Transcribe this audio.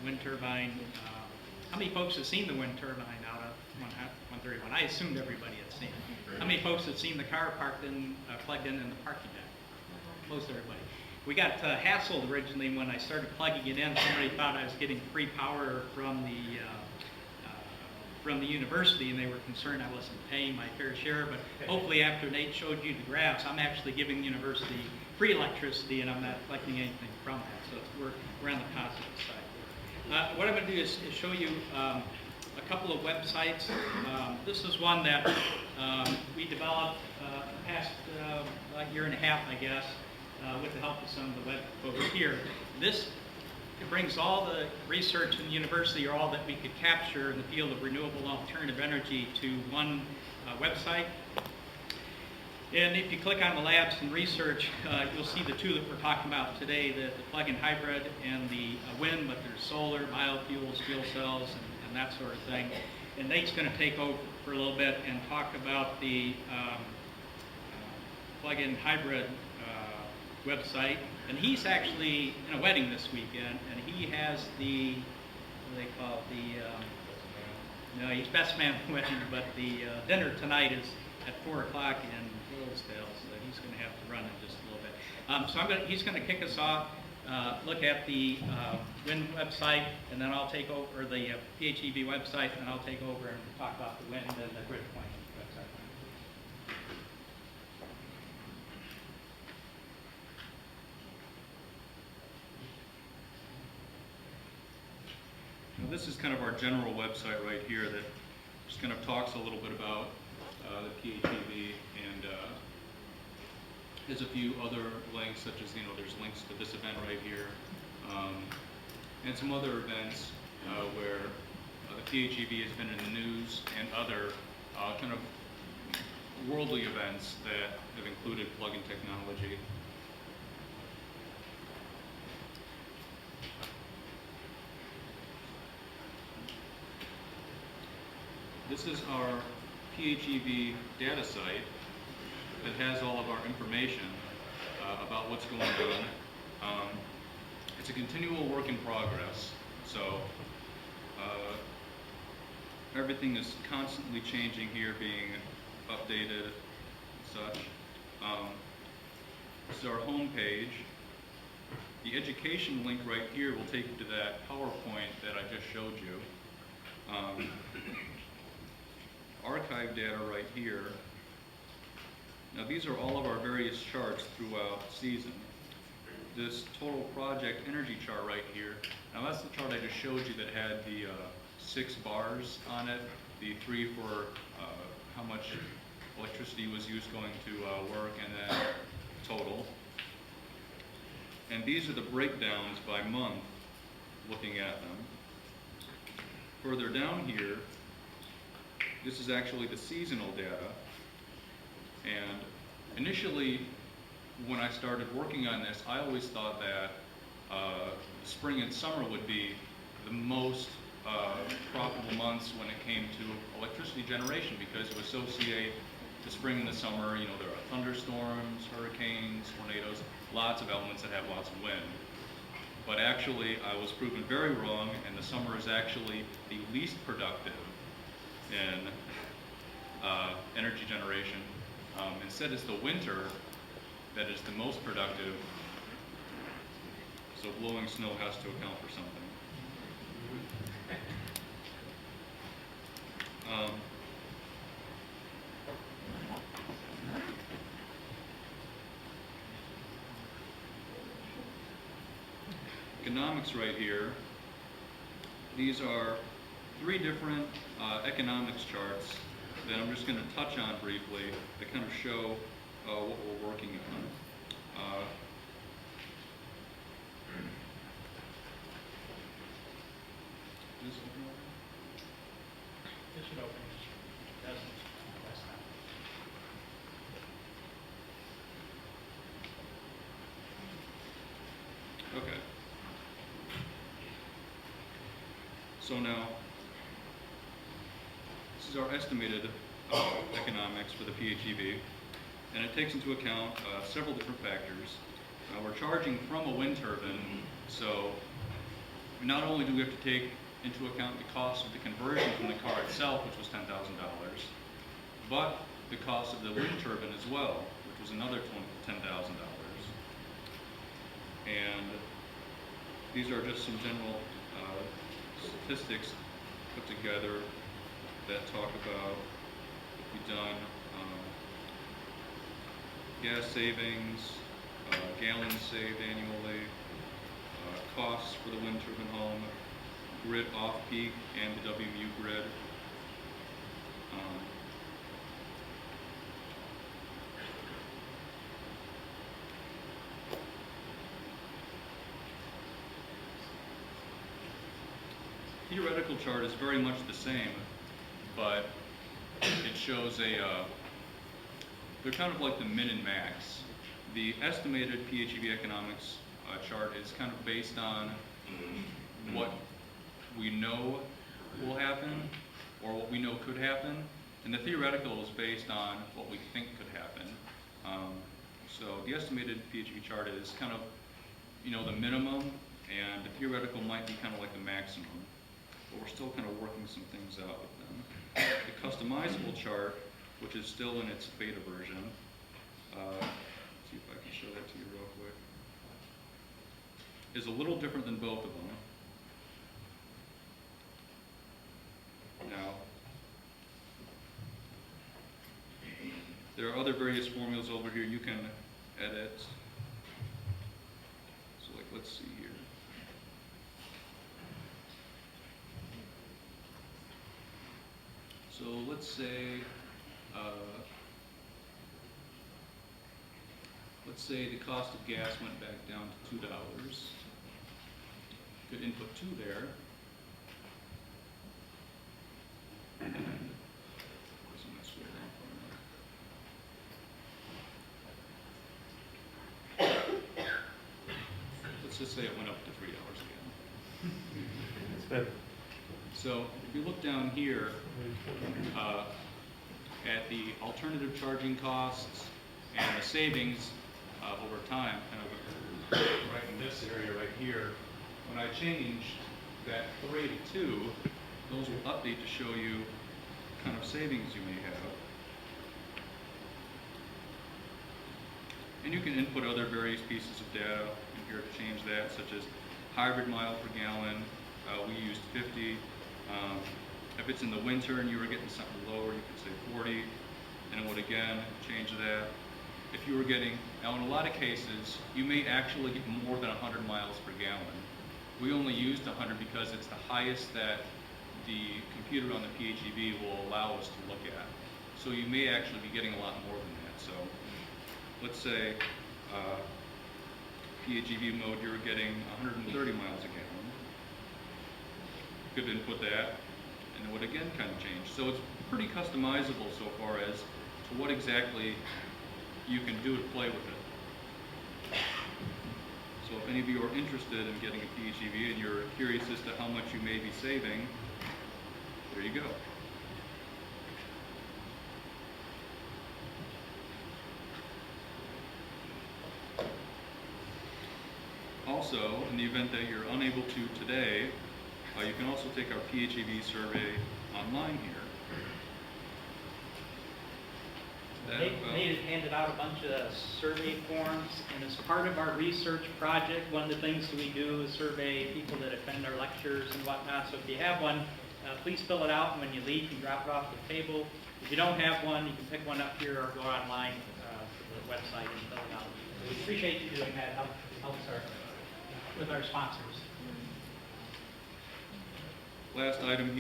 wind turbine. How many folks have seen the wind turbine out of 131? I assumed everybody had seen it. How many folks have seen the car parked in, plugged in the parking deck? Most everybody. We got hassled originally when I started plugging it in. Somebody thought I was getting free power from the university, and they were concerned I wasn't paying my fair share. But hopefully, after Nate showed you the graphs, I'm actually giving the university free electricity, and I'm not collecting anything from that. So we're on the positive side. What I'm going to do is show you a couple of websites. This is one that we developed the past year and a half, I guess, with the help of some of the web folks here. This brings all the research in the university, or all that we could capture in the field of renewable and alternative energy, to one website. And if you click on the labs and research, you'll see the two that we're talking about today, the plug-in hybrid and the wind, but there's solar, biofuels, fuel cells, and that sort of thing. And Nate's going to take over for a little bit and talk about the plug-in hybrid website. And he's actually in a wedding this weekend, and he has the, what do they call it, no, he's best man at the wedding, but the dinner tonight is at 4 o'clock in Rosedale, so he's going to have to run in just a little bit. So he's going to kick us off, look at the wind website, and then I'll take over, or the PHEV website, and I'll take over and talk about the wind and the grid point website. Now, this is kind of our general website right here that just kind of talks a little bit about the PHEV, and there's a few other links, such as, there's links to this event right here, and some other events where the PHEV has been in the news, and other kind of worldly events that have included plug-in technology. This is our PHEV data site that has all of our information about what's going on. It's a continual work in progress, so everything is constantly changing here, being updated and such. This is our home page. The education link right here will take you to that PowerPoint that I just showed you. Archive data right here. Now, these are all of our various charts throughout the season. This total project energy chart right here, now that's the chart I just showed you that had the 6 bars on it, the 3 for how much electricity was used going to work, and then total. And these are the breakdowns by month, looking at them. Further down here, this is actually the seasonal data, and initially when I started working on this, I always thought that spring and summer would be the most profitable months when it came to electricity generation, because you associate the spring and the summer, there are thunderstorms, hurricanes, tornadoes, lots of elements that have lots of wind. But actually I was proven very wrong, and the summer is actually the least productive in energy generation. Instead, it's the winter that is the most productive, so blowing snow has to account for something. Economics right here. These are 3 different economics charts that I'm just going to touch on briefly that kind of show what we're working on. This open already? This should open. It doesn't. That's not. Okay. So now, this is our estimated economics for the PHEV, and it takes into account several different factors. We're charging from a wind turbine, so not only do we have to take into account the cost of the conversion from the car itself, which was $10,000, but the cost of the wind turbine as well, which was another $10,000. And these are just some general statistics put together that talk about what we've done, gas savings, gallons saved annually, costs for the wind turbine home, grid off-peak, and the WMU grid. Theoretical chart is very much the same, but it shows they're kind of like the min and max. The estimated PHEV economics chart is kind of based on what we know will happen or what we know could happen, and the theoretical is based on what we think could happen. So the estimated PHEV chart is kind of, the minimum, and the theoretical might be kind of like the maximum, but we're still kind of working some things out with them. The customizable chart, which is still in its beta version, let's see if I can show that to you real quick, is a little different than both of them. Now, there are other various formulas over here you can edit. So like, let's see here. So let's say the cost of gas went back down to $2. Could input 2 there. And wasn't that square down for a minute. Let's just say it went up to $3 again. So if you look down here at the alternative charging costs and the savings over time, kind of right in this area right here, when I change that 3 to 2, those will update to show you kind of savings you may have. And you can input other various pieces of data in here to change that, such as hybrid mile per gallon. We used 50. If it's in the winter and you were getting something lower, you could say 40, and it would again change that. If you were getting, now in a lot of cases, you may actually get more than 100 miles per gallon. We only used 100 because it's the highest that the computer on the PHEV will allow us to look at. So you may actually be getting a lot more than that. So let's say PHEV mode, you were getting 130 miles a gallon. You could input that, and it would again kind of change. So it's pretty customizable so far as to what exactly you can do to play with it. So if any of you are interested in getting a PHEV and you're curious as to how much you may be saving, there you go. Also, in the event that you're unable to today, you can also take our PHEV survey online here. Nate had handed out a bunch of survey forms, and as part of our research project, one of the things that we do is survey people that attend our lectures and whatnot. So if you have one, please fill it out, and when you leave, you can drop it off the table. If you don't have one, you can pick one up here or go online to the website and fill it out. We appreciate you doing that. Helps with our sponsors. Last item here.